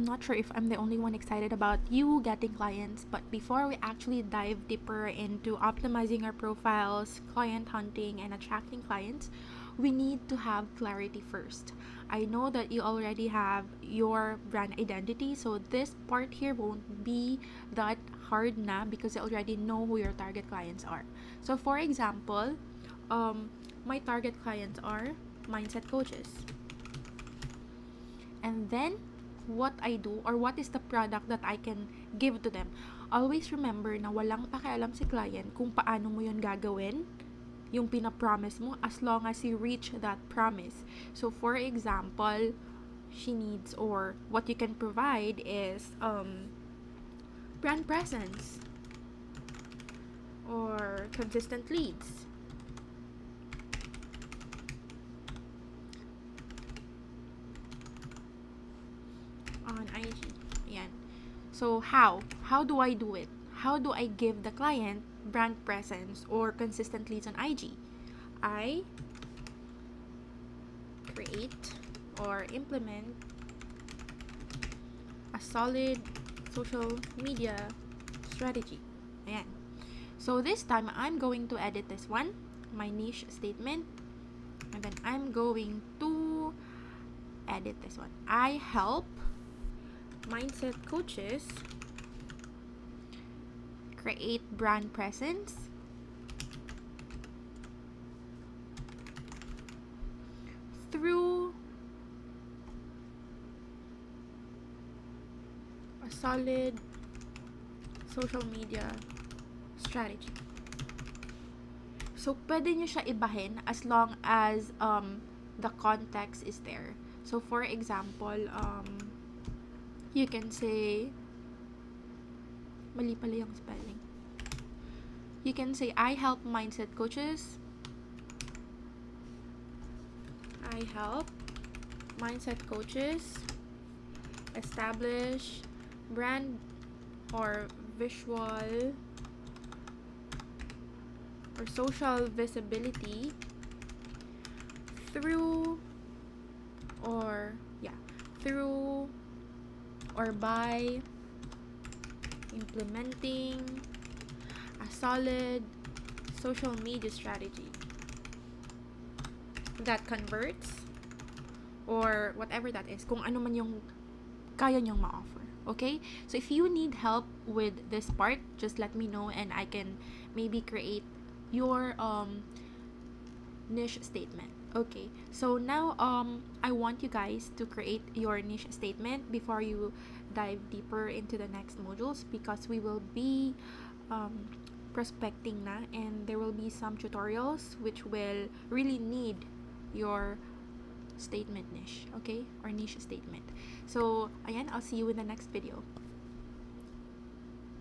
not sure if I'm the only one excited about you getting clients, but before we actually dive deeper into optimizing our profiles, client hunting, and attracting clients, we need to have clarity first. I know that you already have your brand identity, so this part here won't be that hard na because you already know who your target clients are. So for example, my target clients are mindset coaches. And then what I do or what is the product that I can give to them. Always remember na walang pakialam si client kung paano mo yun gagawin, yung pinapromise mo, as long as you reach that promise. So for example, she needs, or what you can provide is brand presence or consistent leads. On IG. Ayan. So, how? How do I do it? How do I give the client brand presence or consistent leads on IG? I create or implement a solid social media strategy. Ayan. So, this time, I'm going to edit this one, my niche statement, and then I'm going to edit this one. I help mindset coaches create brand presence through a solid social media strategy. So, pwede nyo siya ibahin as long as the context is there. So, for example, you can say, mali pala yung spelling. You can say, I help mindset coaches. I help mindset coaches establish brand or visual or social visibility through or by implementing a solid social media strategy that converts, or whatever that is, kung ano man yung kaya nyong ma-offer. Okay? So if you need help with this part, just let me know and I can maybe create your niche statement. Okay, so now I want you guys to create your niche statement before you dive deeper into the next modules, because we will be prospecting na, and there will be some tutorials which will really need your statement niche, okay, or niche statement. So ayan, I'll see you in the next video.